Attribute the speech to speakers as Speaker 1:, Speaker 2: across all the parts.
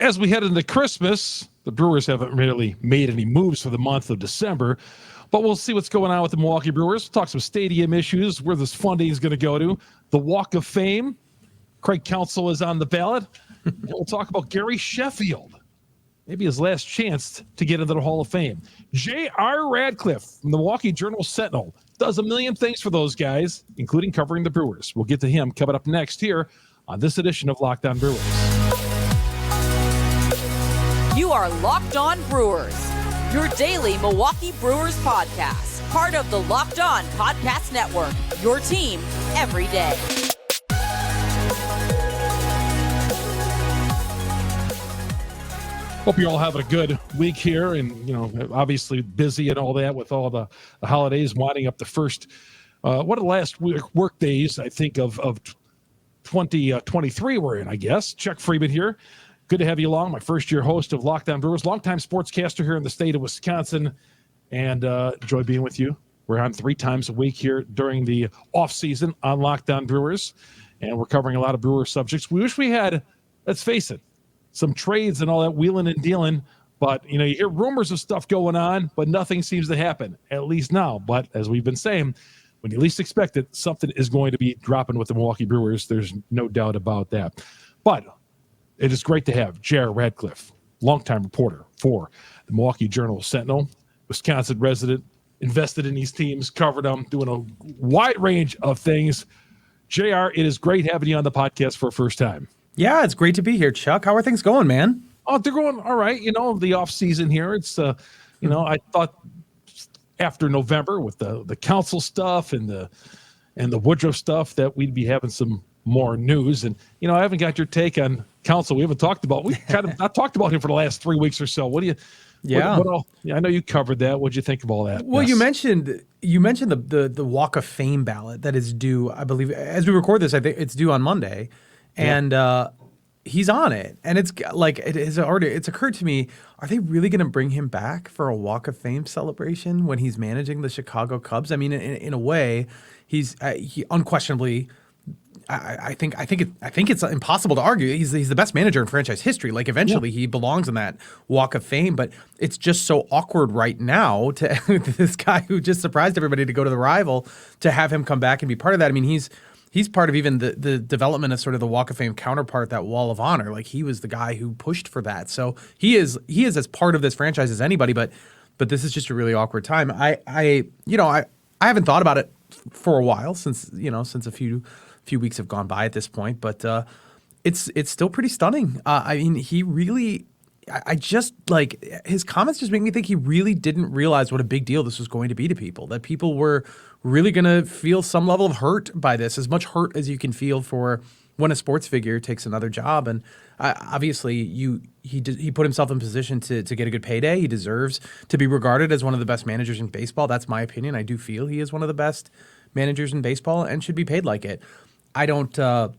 Speaker 1: as we head into Christmas, the Brewers haven't really made any moves for the month of December, but we'll see what's going on with the Milwaukee Brewers. We'll talk some stadium issues, where this funding is going to go to, the Walk of Fame. Craig Counsell is on the ballot. And we'll talk about Gary Sheffield, maybe his last chance to get into the Hall of Fame. J.R. Radcliffe from the Milwaukee Journal Sentinel does a million things for those guys, including covering the Brewers. We'll get to him coming up next here on this edition of Locked On Brewers.
Speaker 2: You are Locked On Brewers, your daily Milwaukee Brewers podcast, part of the Locked On Podcast Network, your team every day.
Speaker 1: Hope you're all having a good week here, and obviously busy and all that with all the holidays winding up. The first one of the last work days, I think, of 2023 we're in, I guess. Chuck Freeman here. Good to have you along. My first-year host of Locked On Brewers, longtime sportscaster here in the state of Wisconsin, and enjoy being with you. We're on 3 times a week here during the off-season on Locked On Brewers, and we're covering a lot of Brewer subjects. We wish we had, let's face it, some trades and all that wheeling and dealing, but you hear rumors of stuff going on, but nothing seems to happen, at least now. But as we've been saying, when you least expect it, something is going to be dropping with the Milwaukee Brewers. There's no doubt about that. But it is great to have J.R. Radcliffe, longtime reporter for the Milwaukee Journal Sentinel, Wisconsin resident, invested in these teams, covered them, doing a wide range of things. J.R., it is great having you on the podcast for a first time.
Speaker 3: Yeah, it's great to be here, Chuck. How are things going, man?
Speaker 1: Oh, they're going all right. The off season here. It's I thought after November with the Counsell stuff and the Woodruff stuff that we'd be having some more news. And I haven't got your take on Counsell. We kind of not talked about him for the last 3 weeks or so. What do you?
Speaker 3: Yeah.
Speaker 1: I know you covered that. What'd you think of all that?
Speaker 3: Well, you mentioned the Walk of Fame ballot that is due, I believe, as we record this. I think it's due on Monday. And he's on it, and it's like it's occurred to me: are they really going to bring him back for a Walk of Fame celebration when he's managing the Chicago Cubs? I mean, in a way, he unquestionably. I think it's impossible to argue he's the best manager in franchise history. Like eventually he belongs in that Walk of Fame, but it's just so awkward right now to this guy who just surprised everybody to go to the rival to have him come back and be part of that. I mean, he's part of even the development of sort of the Walk of Fame counterpart, that Wall of Honor. Like he was the guy who pushed for that. So he is as part of this franchise as anybody, but this is just a really awkward time. I haven't thought about it for a while since a few weeks have gone by at this point, but it's still pretty stunning. I mean, he really, I just like his comments just make me think he really didn't realize what a big deal this was going to be to people, that people were really going to feel some level of hurt by this, as much hurt as you can feel for when a sports figure takes another job. And obviously he put himself in position to get a good payday. He deserves to be regarded as one of the best managers in baseball. That's my opinion. I do feel he is one of the best managers in baseball and should be paid like it. I don't know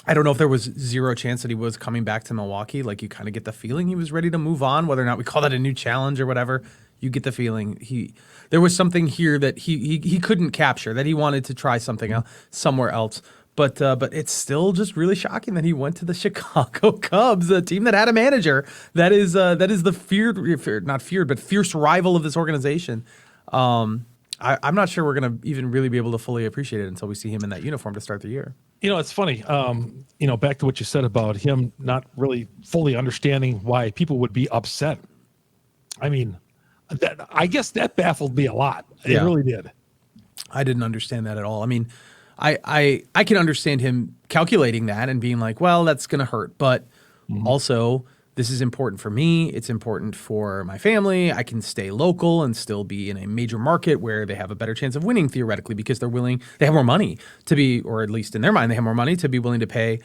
Speaker 3: if there was zero chance that he was coming back to Milwaukee. Like you kind of get the feeling he was ready to move on, whether or not we call that a new challenge or whatever. You get the feeling there was something here that he couldn't capture, that he wanted to try something else somewhere else. But it's still just really shocking that he went to the Chicago Cubs, a team that had a manager that is the fierce rival of this organization. I'm not sure we're going to even really be able to fully appreciate it until we see him in that uniform to start the year.
Speaker 1: It's funny. Back to what you said about him not really fully understanding why people would be upset. I mean, I guess that baffled me a lot. It really did.
Speaker 3: I didn't understand that at all. I mean, I can understand him calculating that and being like, well, that's going to hurt. But also, this is important for me. It's important for my family. I can stay local and still be in a major market where they have a better chance of winning theoretically, because they have more money to be, or at least in their mind, they have more money to be willing to pay,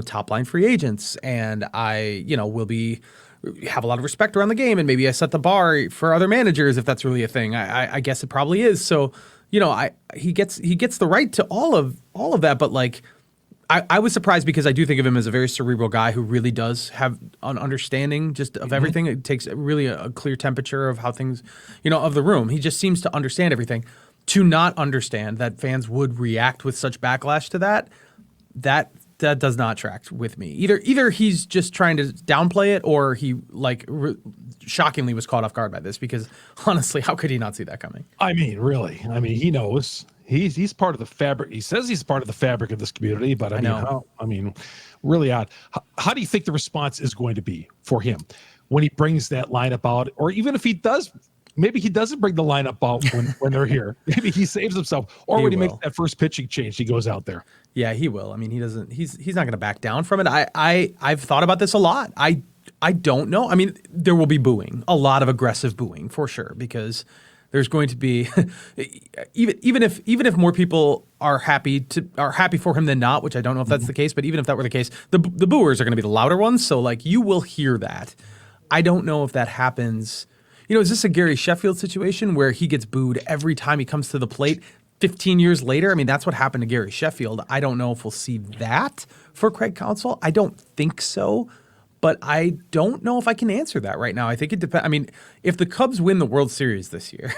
Speaker 3: top line free agents. And I, will have a lot of respect around the game, and maybe I set the bar for other managers if that's really a thing. I guess it probably is. So, he gets the right to all of that, but like I was surprised because I do think of him as a very cerebral guy who really does have an understanding just of everything. It takes really a clear temperature of how things, of the room. He just seems to understand everything. To not understand that fans would react with such backlash to that does not track with me. Either he's just trying to downplay it, or he shockingly was caught off guard by this, because honestly, how could he not see that coming?
Speaker 1: I mean, really. I mean, he knows. He's part of the fabric. He says he's part of the fabric of this community, but I mean, really odd. How do you think the response is going to be for him when he brings that lineup out, or even if he does? Maybe he doesn't bring the lineup out when they're here. Maybe he saves himself, or when he makes that first pitching change, he goes out there.
Speaker 3: Yeah, he will. I mean, he doesn't. He's not going to back down from it. I've thought about this a lot. I don't know. I mean, there will be booing, a lot of aggressive booing for sure, because there's going to be even if more people are happy for him than not, which I don't know if that's the case, but even if that were the case, the booers are going to be the louder ones. So like, you will hear that. I don't know if that happens. Is this a Gary Sheffield situation where he gets booed every time he comes to the plate 15 years later? I mean, that's what happened to Gary Sheffield. I don't know if we'll see that for Craig Counsell. I don't think so, but I don't know if I can answer that right now. I think it depends. I mean, if the Cubs win the World Series this year,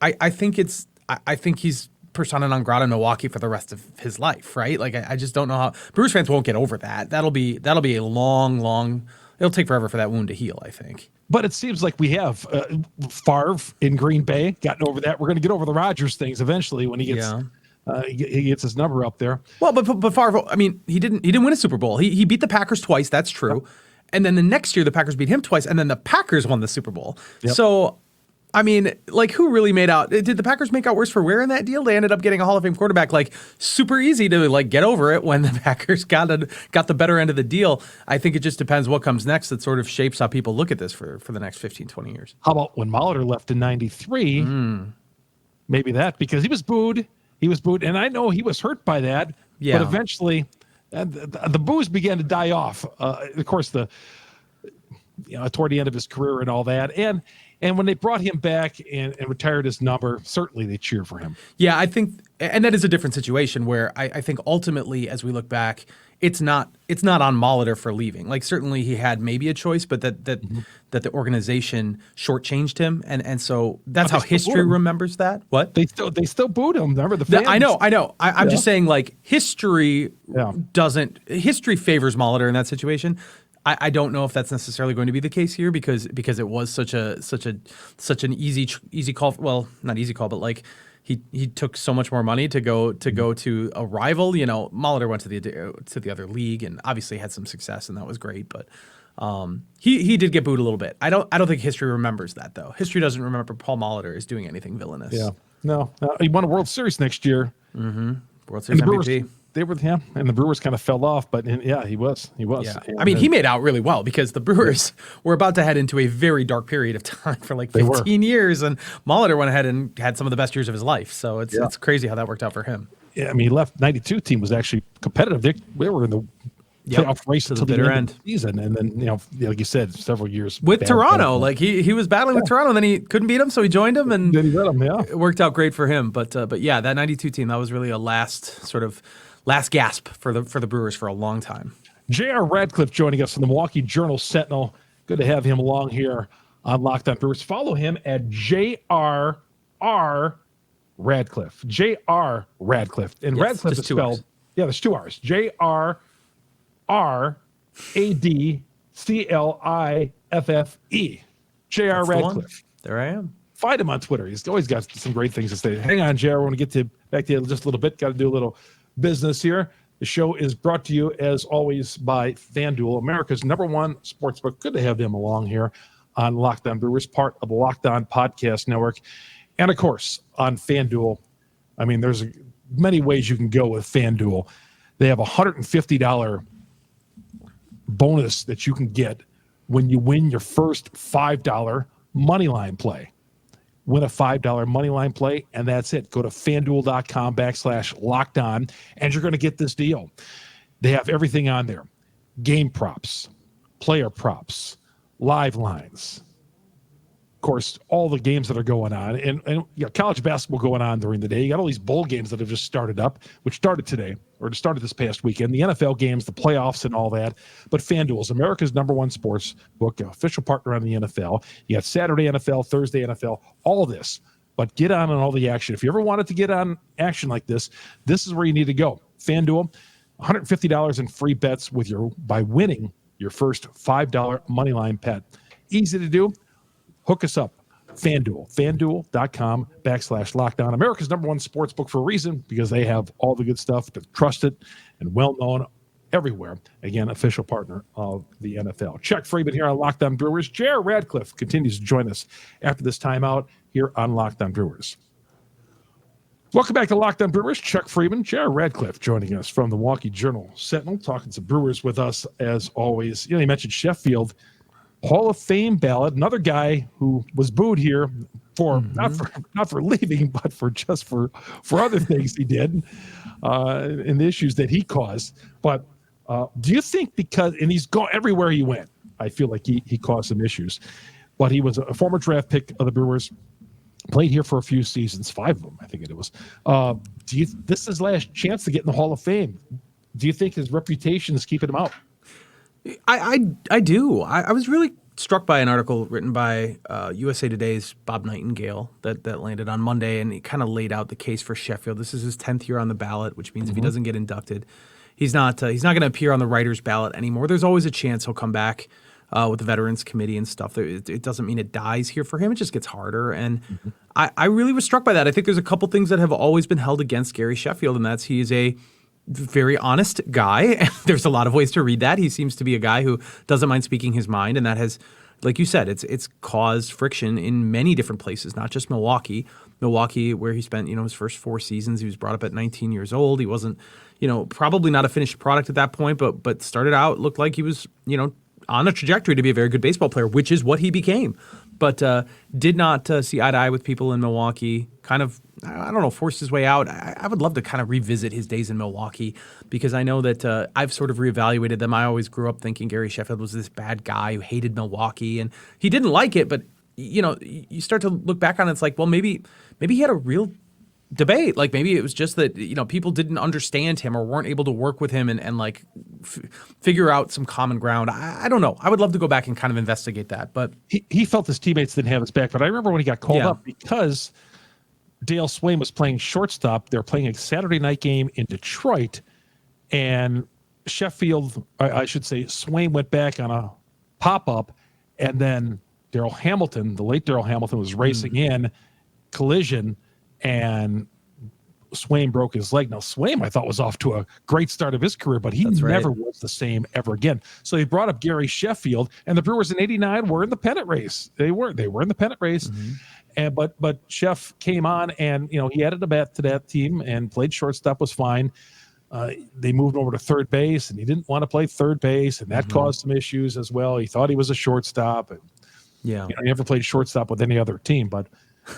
Speaker 3: I think he's persona non grata in Milwaukee for the rest of his life, right? Like, I just don't know how Brewers fans won't get over that. That'll be a long. It'll take forever for that wound to heal, I think.
Speaker 1: But it seems like we have Favre in Green Bay gotten over that. We're going to get over the Rodgers things eventually when he gets he gets his number up there.
Speaker 3: Well, but Favre, I mean, he didn't win a Super Bowl. He beat the Packers twice. That's true. Yep. And then the next year, the Packers beat him twice, and then the Packers won the Super Bowl. Yep. So, I mean, like, who really made out? Did the Packers make out worse for wear in that deal? They ended up getting a Hall of Fame quarterback, like, super easy to like get over it when the Packers got the better end of the deal. I think it just depends what comes next that sort of shapes how people look at this for the next 15, 20 years.
Speaker 1: How about when Molitor left in 93? Maybe that, because he was booed. And I know he was hurt by that. Yeah. But eventually, the boos began to die off. Of course, toward the end of his career and all that. And when they brought him back and retired his number, certainly they cheer for him.
Speaker 3: Yeah, I think, and that is a different situation where I think ultimately, as we look back, it's not on Molitor for leaving. Like, certainly he had maybe a choice, but that the organization shortchanged him, and so that's how history remembers that. What?
Speaker 1: They still booed him. Remember the fans?
Speaker 3: I know. I'm just saying, like, history favors Molitor in that situation. I don't know if that's necessarily going to be the case here because it was such an easy call. Well, not easy call, but like he took so much more money to go to a rival. Molitor went to the other league and obviously had some success, and that was great. But he did get booed a little bit. I don't think history remembers that, though. History doesn't remember Paul Molitor as doing anything villainous.
Speaker 1: Yeah, no, he won a World Series next year.
Speaker 3: World Series MVP.
Speaker 1: And the Brewers kind of fell off, but he was.
Speaker 3: Yeah. I mean, he made out really well because the Brewers were about to head into a very dark period of time for like 15 years, and Molitor went ahead and had some of the best years of his life. So it's crazy how that worked out for him.
Speaker 1: Yeah, I mean, he left. 92 team was actually competitive. They were in the playoff race
Speaker 3: to the bitter end
Speaker 1: of the season, and then like you said, several years
Speaker 3: with Toronto. Like he was battling with Toronto, and then he couldn't beat him, so he joined him, and
Speaker 1: then he let him. Yeah,
Speaker 3: it worked out great for him. But yeah, that 92 team, that was really a last gasp for the Brewers for a long time.
Speaker 1: J.R. Radcliffe joining us from the Milwaukee Journal Sentinel. Good to have him along here on Locked On Brewers. Follow him at J.R. Radcliffe. J.R. Radcliffe. And
Speaker 3: yes,
Speaker 1: Radcliffe is spelled, there's two R's. J.R.R.A.D.C.L.I.F.F.E. J.R. Radcliffe.
Speaker 3: There I am.
Speaker 1: Find him on Twitter. He's always got some great things to say. Hang on, J.R. I want to get back to you just a little bit. Got to do a little business here. The show is brought to you, as always, by FanDuel, America's #1 sportsbook. Good to have them along here on Locked On Brewers, part of the Locked On Podcast Network. And, of course, on FanDuel, I mean, there's many ways you can go with FanDuel. They have a $150 bonus that you can get when you win your first $5 moneyline play. Win a $5 moneyline play, and that's it. Go to FanDuel.com/LockedOn, and you're going to get this deal. They have everything on there. Game props, player props, live lines. Of course, all the games that are going on. And college basketball going on during the day. You got all these bowl games that have just started up, which started today, or started this past weekend. The NFL games, the playoffs, and all that. But FanDuel is America's #1 sports book, official partner on the NFL. You got Saturday NFL, Thursday NFL, all this. But get on all the action. If you ever wanted to get on action like this is where you need to go. FanDuel, $150 in free bets by winning your first $5 moneyline bet. Easy to do. Hook us up. FanDuel. FanDuel.com/lockdown. America's #1 sports book for a reason, because they have all the good stuff. They're trusted and well-known everywhere. Again, official partner of the NFL. Chuck Freeman here on Locked On Brewers. Jared Radcliffe continues to join us after this timeout here on Locked On Brewers. Welcome back to Locked On Brewers. Chuck Freeman, Jared Radcliffe joining us from the Milwaukee Journal Sentinel, talking some Brewers with us as always. You mentioned Sheffield. Hall of Fame ballot, another guy who was booed here for not for leaving, but for other things he did and the issues that he caused. But do you think and he's gone everywhere he went, I feel like he caused some issues, but he was a former draft pick of the Brewers, played here for a few seasons, 5 of them, I think it was. This is his last chance to get in the Hall of Fame. Do you think his reputation is keeping him out?
Speaker 3: I do. I was really struck by an article written by USA Today's Bob Nightingale that landed on Monday, and he kind of laid out the case for Sheffield. This is his 10th year on the ballot, which means if he doesn't get inducted, he's not going to appear on the writers' ballot anymore. There's always a chance he'll come back with the Veterans Committee and stuff. It doesn't mean it dies here for him. It just gets harder. And I really was struck by that. I think there's a couple things that have always been held against Gary Sheffield, and that's he is a very honest guy. There's a lot of ways to read that. He seems to be a guy who doesn't mind speaking his mind, and that has, like you said, it's caused friction in many different places, not just Milwaukee. Milwaukee, where he spent, his first 4 seasons. He was brought up at 19 years old. He wasn't, probably not a finished product at that point, but started out, looked like he was, on a trajectory to be a very good baseball player, which is what he became. But did not see eye to eye with people in Milwaukee, kind of, I don't know, forced his way out. I would love to kind of revisit his days in Milwaukee, because I know that I've sort of reevaluated them. I always grew up thinking Gary Sheffield was this bad guy who hated Milwaukee, and he didn't like it. But, you start to look back on it, it's like, well, maybe he had a real debate. Like, maybe it was just that, people didn't understand him or weren't able to work with him and figure out some common ground. I don't know. I would love to go back and kind of investigate that. But
Speaker 1: he felt his teammates didn't have his back. But I remember when he got called up, because Dale Swain was playing shortstop. They were playing a Saturday night game in Detroit, and Sheffield, I should say, Swain went back on a pop-up, and then Darrell Hamilton, the late Darrell Hamilton, was racing in, collision, and Swain broke his leg. Now, Swain, I thought, was off to a great start of his career, but he never was the same ever again. So they brought up Gary Sheffield, and the Brewers in '89 were in the pennant race. They were in the pennant race. And but Sheff came on, and he added a bat to that team and played shortstop, was fine. They moved over to third base, and he didn't want to play third base, and that caused some issues as well. He thought he was a shortstop, and he never played shortstop with any other team. But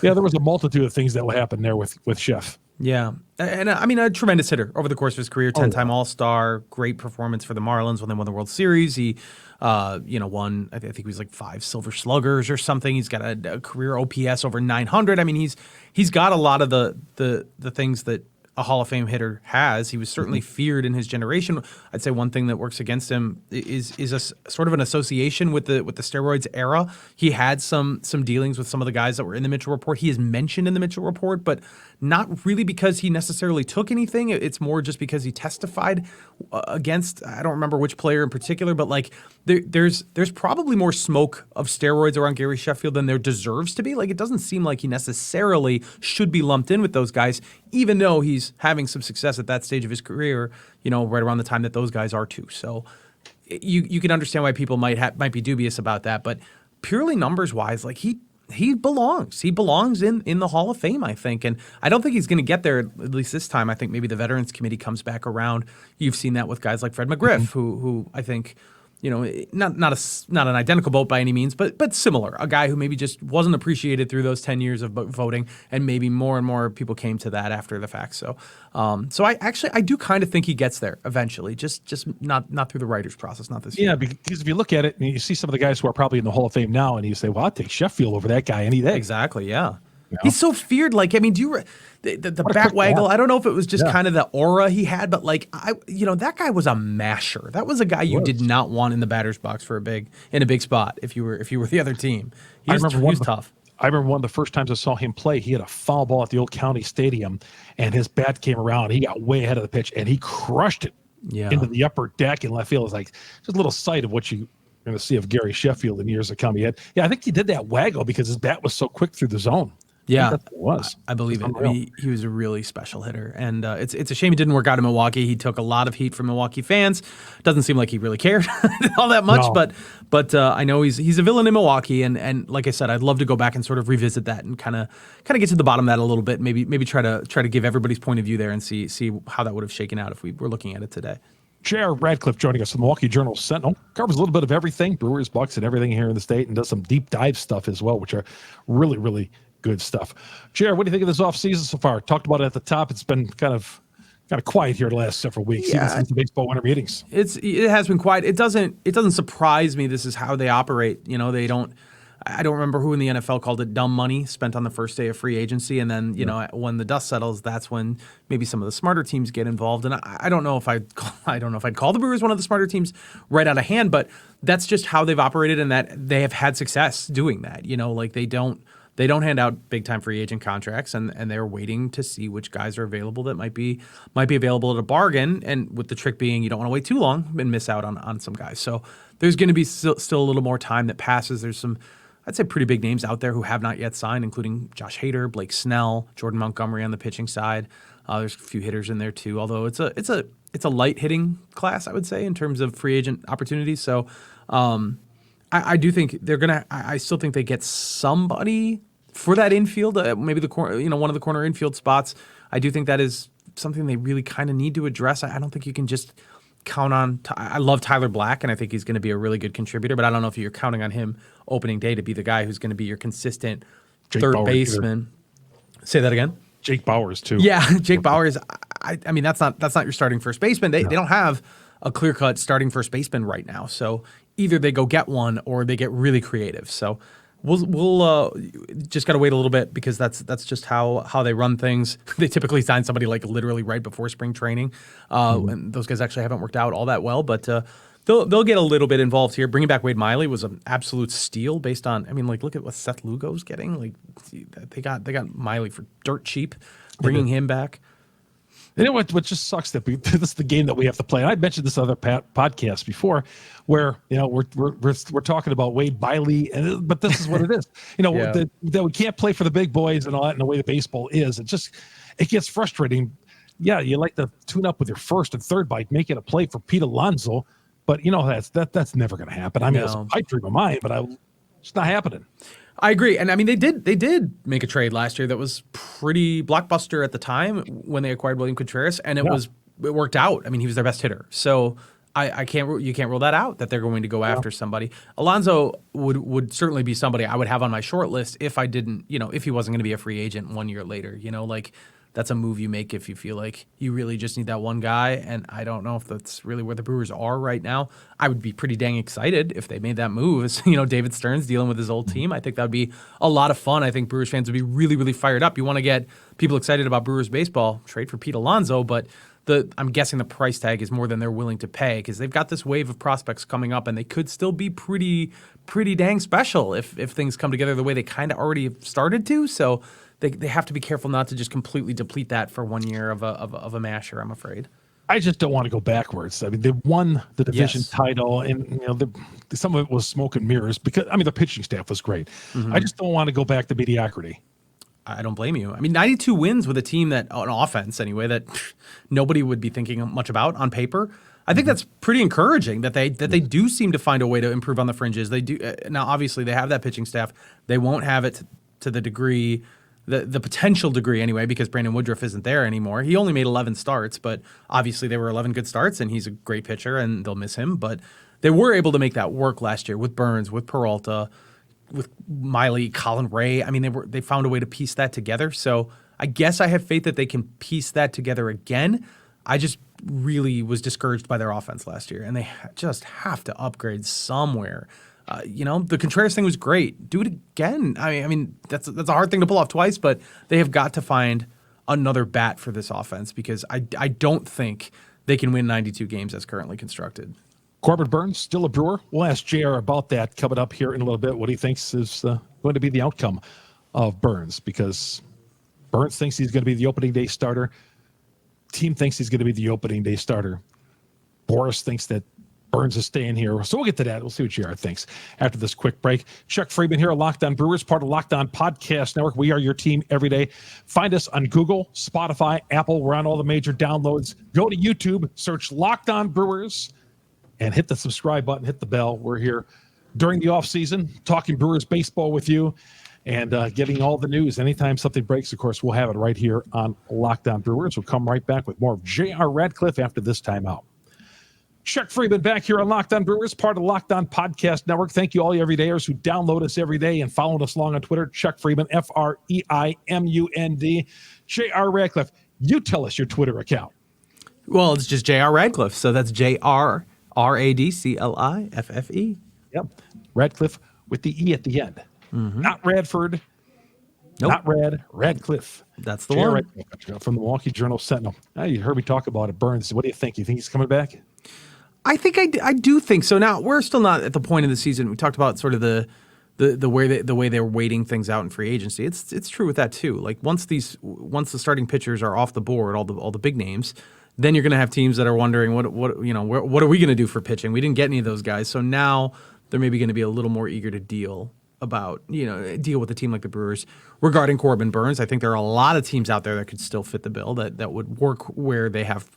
Speaker 1: there was a multitude of things that will happen there with Sheff.
Speaker 3: Yeah. And I mean, a tremendous hitter over the course of his career, 10-time All-Star, great performance for the Marlins when they won the World Series. He, won, I think he was like 5 Silver Sluggers or something. He's got a career OPS over 900. I mean, he's got a lot of the things that a Hall of Fame hitter has. He was certainly feared in his generation. I'd say one thing that works against him is a sort of an association with the steroids era. He had some dealings with some of the guys that were in the Mitchell Report. He is mentioned in the Mitchell Report, but not really because he necessarily took anything. It's more just because he testified against, I don't remember which player in particular, but like there's probably more smoke of steroids around Gary Sheffield than there deserves to be. Like, it doesn't seem like he necessarily should be lumped in with those guys, even though he's having some success at that stage of his career, right around the time that those guys are too. So you can understand why people might be dubious about that, but purely numbers wise, like he belongs. He belongs in the Hall of Fame, I think. And I don't think he's going to get there, at least this time. I think maybe the Veterans Committee comes back around. You've seen that with guys like Fred McGriff, who I think, not an identical boat by any means, but similar. A guy who maybe just wasn't appreciated through those 10 years of voting, and maybe more and more people came to that after the fact. So I do kind of think he gets there eventually, just not through the writers process, not this year.
Speaker 1: Yeah, because if you look at it and you see some of the guys who are probably in the Hall of Fame now, and you say, well, I'll take Sheffield over that guy any day.
Speaker 3: Exactly, yeah. He's so feared. Like, I mean, the bat waggle? I don't know if it was just kind of the aura he had, but like, that guy was a masher. That was a guy you did not want in the batter's box for in a big spot if you were the other team. He was tough.
Speaker 1: I remember one of the first times I saw him play, he had a foul ball at the old county stadium, and his bat came around. He got way ahead of the pitch, and he crushed it into the upper deck in left field. Is like just a little sight of what you're going to see of Gary Sheffield in years to come. I think he did that waggle because his bat was so quick through the zone.
Speaker 3: Yeah,
Speaker 1: that's what it was.
Speaker 3: I believe it. I mean, he was a really special hitter, and it's a shame he didn't work out in Milwaukee. He took a lot of heat from Milwaukee fans. Doesn't seem like he really cared all that much, but I know he's a villain in Milwaukee, and like I said, I'd love to go back and sort of revisit that and kind of get to the bottom of that a little bit. Maybe try to give everybody's point of view there and see how that would have shaken out if we were looking at it today.
Speaker 1: J.R. Radcliffe joining us from the Milwaukee Journal Sentinel. Covers a little bit of everything, Brewers, Bucks, and everything here in the state, and does some deep dive stuff as well, which are really, really good stuff. J.R., what do you think of this offseason so far? Talked about it at the top. It's been kind of quiet here the last several weeks, even since the baseball winter meetings.
Speaker 3: It has been quiet. It doesn't surprise me. This is how they operate. I don't remember who in the NFL called it dumb money spent on the first day of free agency, and then when the dust settles, that's when maybe some of the smarter teams get involved. And I don't know if I'd call the Brewers one of the smarter teams right out of hand, but that's just how they've operated, and that they have had success doing that. They don't hand out big time free agent contracts, and they're waiting to see which guys are available that might be available at a bargain. And with the trick being, you don't want to wait too long and miss out on some guys. So there's going to be still a little more time that passes. There's some, I'd say, pretty big names out there who have not yet signed, including Josh Hader, Blake Snell, Jordan Montgomery on the pitching side. There's a few hitters in there too, although it's a light hitting class, I would say, in terms of free agent opportunities. So I do think they're gonna. I still think they get somebody for that infield, maybe the corner, one of the corner infield spots. I do think that is something they really kind of need to address. I don't think you can just count on. I love Tyler Black, and I think he's going to be a really good contributor. But I don't know if you're counting on him opening day to be the guy who's going to be your consistent third baseman. Say that again.
Speaker 1: Jake Bauers too.
Speaker 3: Yeah, Jake Bauers. I mean, that's not your starting first baseman. They don't have a clear-cut starting first baseman right now. So either they go get one or they get really creative. So we'll just got to wait a little bit, because that's just how they run things. They typically sign somebody like literally right before spring training, and those guys actually haven't worked out all that well. But they'll get a little bit involved here. Bringing back Wade Miley was an absolute steal based on. I mean, like, look at what Seth Lugo's getting. Like, they got Miley for dirt cheap. Bringing him back.
Speaker 1: You know what just sucks that this is the game that we have to play. And I mentioned this other podcast before, where we're talking about Wade Miley, but this is what it is. That we can't play for the big boys and all that, and the way the baseball is, it gets frustrating. Yeah, you like to tune up with your first and third bike, making a play for Pete Alonso, but that's never going to happen. I mean, it's a pipe dream of mine, but it's not happening.
Speaker 3: I agree. And I mean, they did make a trade last year that was pretty blockbuster at the time when they acquired William Contreras, and it worked out. I mean, he was their best hitter. So you can't rule that out, that they're going to go after somebody. Alonso would certainly be somebody I would have on my short list if I didn't, if he wasn't going to be a free agent 1 year later. That's a move you make if you feel like you really just need that one guy, and I don't know if that's really where the Brewers are right now. I would be pretty dang excited if they made that move. As David Stearns dealing with his old team, I think that would be a lot of fun. I think Brewers fans would be really, really fired up. You want to get people excited about Brewers baseball, trade for Pete Alonso, but I'm guessing the price tag is more than they're willing to pay, because they've got this wave of prospects coming up, and they could still be pretty dang special if things come together the way they kind of already have started to. So they have to be careful not to just completely deplete that for 1 year of a masher, I'm afraid.
Speaker 1: I just don't want to go backwards. I mean, they won the division title, and some of it was smoke and mirrors, because the pitching staff was great. Mm-hmm. I just don't want to go back to mediocrity.
Speaker 3: I don't blame you. I mean, 92 wins with a team that, on offense anyway, that nobody would be thinking much about on paper. I think that's pretty encouraging that they do seem to find a way to improve on the fringes. They do now. Obviously, they have that pitching staff. They won't have it to the degree. The potential degree anyway, because Brandon Woodruff isn't there anymore. He only made 11 starts, but obviously they were 11 good starts, and he's a great pitcher, and they'll miss him. But they were able to make that work last year with Burns, with Peralta, with Miley, Colin Ray. I mean, they found a way to piece that together. So I guess I have faith that they can piece that together again. I just really was discouraged by their offense last year, and they just have to upgrade somewhere. The Contreras thing was great. Do it again. I mean, that's a hard thing to pull off twice, but they have got to find another bat for this offense, because I don't think they can win 92 games as currently constructed.
Speaker 1: Corbin Burns, still a Brewer. We'll ask JR about that coming up here in a little bit, what he thinks is going to be the outcome of Burns, because Burns thinks he's going to be the opening day starter. Team thinks he's going to be the opening day starter. Boris thinks that Burns is staying here. So we'll get to that. We'll see what JR thinks after this quick break. Chuck Freeman here, Locked On Brewers, part of Locked On Podcast Network. We are your team every day. Find us on Google, Spotify, Apple. We're on all the major downloads. Go to YouTube, search Locked On Brewers, and hit the subscribe button, hit the bell. We're here during the offseason, talking Brewers baseball with you and getting all the news. Anytime something breaks, of course, we'll have it right here on Locked On Brewers. We'll come right back with more of JR Radcliffe after this timeout. Chuck Freeman back here on Locked On Brewers, part of the Locked On Podcast Network. Thank you all you everydayers who download us every day and follow us along on Twitter. Chuck Freeman, Freimund. JR Radcliffe, you tell us your Twitter account.
Speaker 3: Well, it's just JR Radcliffe, so that's JRRadcliffe.
Speaker 1: Yep, Radcliffe with the E at the end. Not Radford, not Radcliffe.
Speaker 3: That's the
Speaker 1: JR
Speaker 3: one.
Speaker 1: Radcliffe from the Milwaukee Journal Sentinel. Now, you heard me talk about it, Burns. What do you think? You think he's coming back?
Speaker 3: I think I do think so. Now we're still not at the point in the season. We talked about sort of the way they're weighting things out in free agency. It's true with that too. Like once the starting pitchers are off the board, all the big names, then you're going to have teams that are wondering what are we going to do for pitching? We didn't get any of those guys, so now they're maybe going to be a little more eager to deal with a team like the Brewers regarding Corbin Burns. I think there are a lot of teams out there that could still fit the bill that would work where they have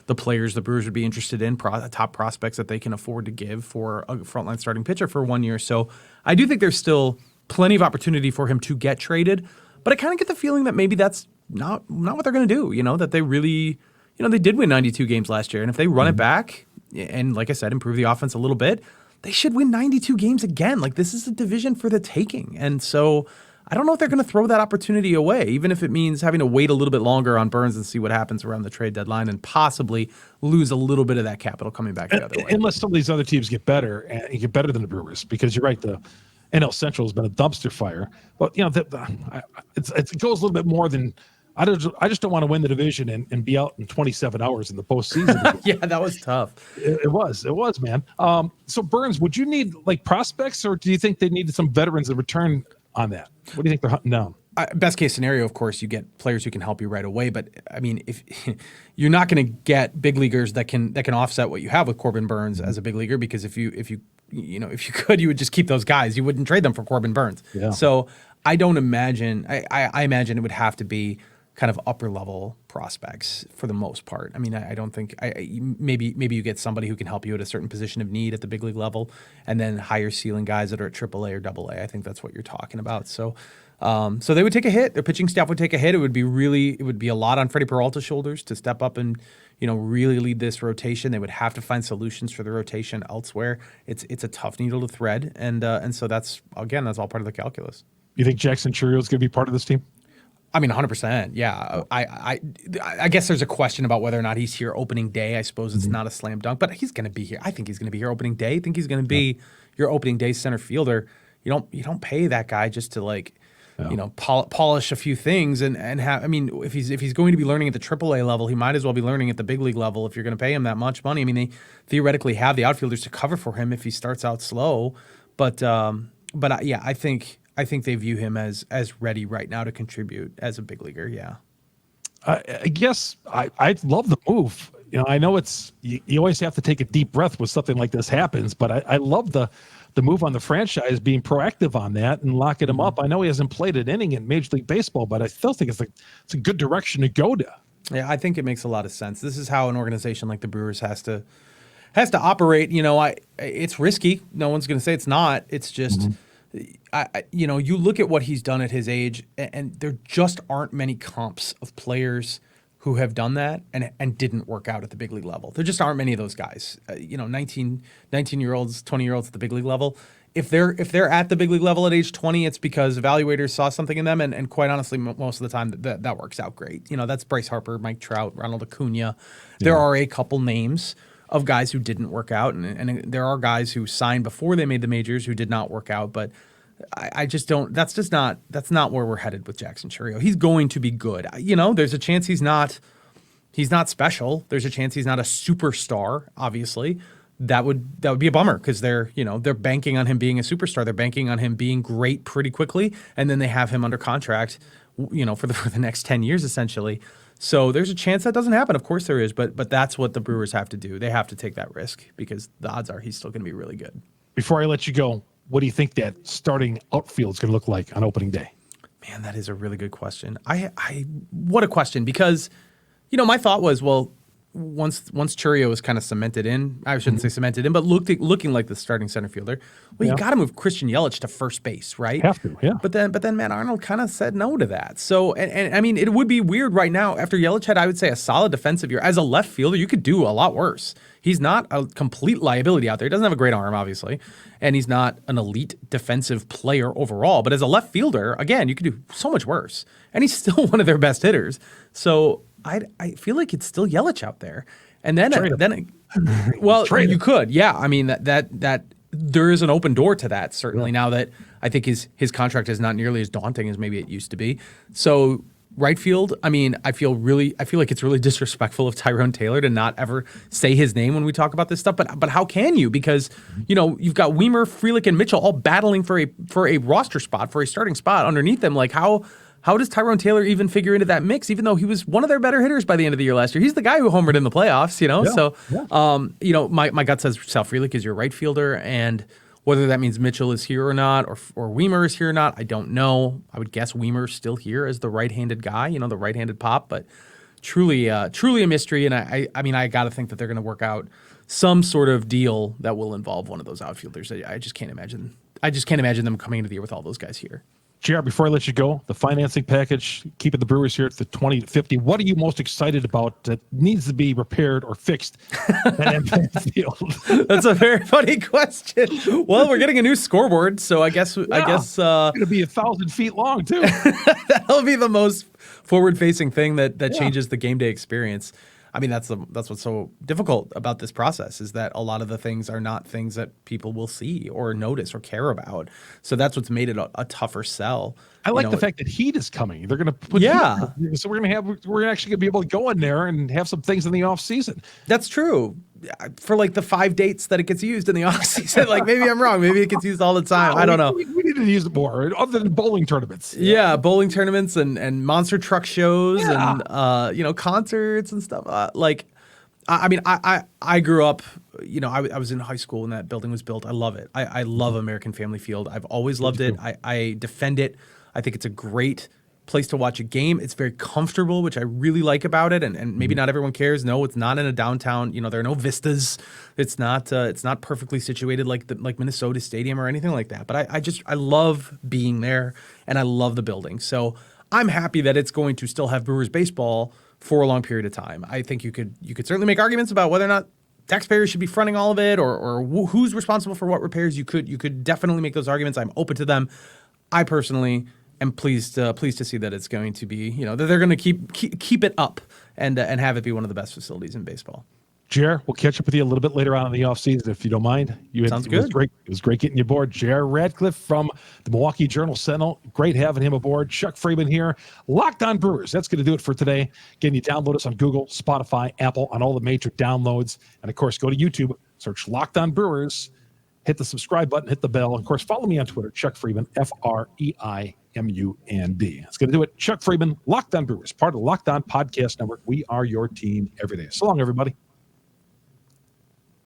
Speaker 3: the players the Brewers would be interested in, top prospects that they can afford to give for a frontline starting pitcher for 1 year. So I do think there's still plenty of opportunity for him to get traded, but I kind of get the feeling that maybe that's not what they're going to do. That they really, they did win 92 games last year, and if they run it back and, like I said, improve the offense a little bit, they should win 92 games again. Like this is a division for the taking, and so I don't know if they're going to throw that opportunity away, even if it means having to wait a little bit longer on Burns and see what happens around the trade deadline and possibly lose a little bit of that capital coming back the other way.
Speaker 1: Unless some of these other teams get better and get better than the Brewers, because you're right, the NL Central has been a dumpster fire. But it goes a little bit more than I just don't want to win the division and be out in 27 hours in the postseason.
Speaker 3: Yeah, that was tough.
Speaker 1: It was, man. So Burns, would you need like prospects, or do you think they needed some veterans in return on that? What do you think they're hunting down?
Speaker 3: Best case scenario, of course, you get players who can help you right away. But I mean, if you're not going to get big leaguers that can offset what you have with Corbin Burns as a big leaguer, because if you could, you would just keep those guys. You wouldn't trade them for Corbin Burns. Yeah. So I don't imagine. I imagine it would have to be kind of upper level prospects for the most part. I mean, I don't think maybe you get somebody who can help you at a certain position of need at the big league level, and then higher ceiling guys that are at AAA or AA. I think that's what you're talking about. So they would take a hit. Their pitching staff would take a hit. It would be a lot on Freddie Peralta's shoulders to step up and really lead this rotation. They would have to find solutions for the rotation elsewhere. It's a tough needle to thread, and so that's all part of the calculus.
Speaker 1: You think Jackson Chourio is going to be part of this team?
Speaker 3: I mean, 100%. Yeah. I guess there's a question about whether or not he's here opening day. I suppose it's not a slam dunk, but he's going to be here. I think he's going to be here opening day. I think he's going to be your opening day center fielder. You don't pay that guy just to polish a few things and have. I mean, if he's going to be learning at the AAA level, he might as well be learning at the big league level. If you're going to pay him that much money, I mean, they theoretically have the outfielders to cover for him if he starts out slow. But I think they view him as ready right now to contribute as a big leaguer. Yeah.
Speaker 1: I guess I love the move. I know you always have to take a deep breath when something like this happens, but I love the move on the franchise being proactive on that and locking him up. I know he hasn't played an inning in Major League Baseball, but I still think it's a good direction to go to.
Speaker 3: Yeah, I think it makes a lot of sense. This is how an organization like the Brewers has to operate. It's risky. No one's going to say it's not. It's just. You look at what he's done at his age, and there just aren't many comps of players who have done that and didn't work out at the big league level. There just aren't many of those guys. 19-year-olds, 20-year-olds at the big league level. If they're at the big league level at age 20, it's because evaluators saw something in them, and quite honestly, most of the time that works out great. That's Bryce Harper, Mike Trout, Ronald Acuna. Yeah. There are a couple names of guys who didn't work out, and there are guys who signed before they made the majors who did not work out, but I just don't. That's not where we're headed with Jackson Chourio. He's going to be good. There's a chance he's not special. There's a chance he's not a superstar. Obviously, that would be a bummer because they're banking on him being a superstar. They're banking on him being great pretty quickly, and then they have him under contract, for the next 10 years essentially. So there's a chance that doesn't happen. Of course there is, but that's what the Brewers have to do. They have to take that risk because the odds are he's still going to be really good.
Speaker 1: Before I let you go, what do you think that starting outfield is going to look like on opening day?
Speaker 3: Man, that is a really good question. What a question, because, my thought was, well, once Churio was kind of cemented in, I shouldn't say cemented in, but looking like the starting center fielder, well, you got to move Christian Yelich to first base, right?
Speaker 1: Have to, yeah.
Speaker 3: But then Matt Arnold kind of said no to that. So, and I mean, it would be weird right now after Yelich had, I would say, a solid defensive year. As a left fielder, you could do a lot worse. He's not a complete liability out there. He doesn't have a great arm, obviously, and he's not an elite defensive player overall. But as a left fielder, again, you could do so much worse. And he's still one of their best hitters. So I feel like it's still Yelich out there. And then you could, yeah. I mean that there is an open door to that certainly now that I think his contract is not nearly as daunting as maybe it used to be. So right field, I mean, I feel like it's really disrespectful of Tyrone Taylor to not ever say his name when we talk about this stuff. But how can you? Because you've got Weimer, Frelick, and Mitchell all battling for a roster spot, for a starting spot underneath them. Like how does Tyrone Taylor even figure into that mix? Even though he was one of their better hitters by the end of the year last year, he's the guy who homered in the playoffs. My gut says Sal Frelick is your right fielder, and whether that means Mitchell is here or not, or Weimer is here or not, I don't know. I would guess Weimer's still here as the right-handed guy, the right-handed pop, but truly a mystery. And I got to think that they're going to work out some sort of deal that will involve one of those outfielders. I just can't imagine. I just can't imagine them coming into the year with all those guys here.
Speaker 1: JR, before I let you go, the financing package, keeping the Brewers here at the 20 to 50. What are you most excited about that needs to be repaired or fixed at Field?
Speaker 3: That's a very funny question. Well, we're getting a new scoreboard, so I guess
Speaker 1: it's going to be 1,000 feet long too.
Speaker 3: That'll be the most forward-facing thing that changes the game day experience. I mean, that's what's so difficult about this process, is that a lot of the things are not things that people will see or notice or care about. So that's what's made it a tougher sell.
Speaker 1: I like the fact that heat is coming. They're going to put heat, so we're actually going to be able to go in there and have some things in the off season.
Speaker 3: That's true. For like the 5 dates that it gets used in the off season, like maybe I'm wrong. Maybe it gets used all the time. I don't know.
Speaker 1: We need to use it more, other than bowling tournaments.
Speaker 3: Yeah, bowling tournaments and monster truck shows and concerts and stuff. I grew up. I was in high school when that building was built. I love it. I love American Family Field. I've always loved it. I defend it. I think it's a great place to watch a game. It's very comfortable, which I really like about it. And maybe not everyone cares. No, it's not in a downtown. There are no vistas. It's not perfectly situated like Minnesota Stadium or anything like that. But I love being there, and I love the building. So I'm happy that it's going to still have Brewers baseball for a long period of time. I think you could certainly make arguments about whether or not taxpayers should be fronting all of it, or who's responsible for what repairs. You could definitely make those arguments. I'm open to them. I personally am pleased to see that it's going to be, that they're going to keep it up and have it be one of the best facilities in baseball.
Speaker 1: JR, we'll catch up with you a little bit later on in the offseason if you don't mind.
Speaker 3: Sounds good.
Speaker 1: It was great getting you aboard. JR Radcliffe from the Milwaukee Journal Sentinel. Great having him aboard. Chuck Freeman here. Locked On Brewers. That's going to do it for today. Again, you download us on Google, Spotify, Apple, on all the major downloads. And, of course, go to YouTube, search Locked On Brewers, hit the subscribe button, hit the bell. And, of course, follow me on Twitter, Chuck Freeman, FREIMUND. That's going to do it. Chuck Freeman, Locked On Brewers, part of the Locked On Podcast Network. We are your team every day. So long, everybody.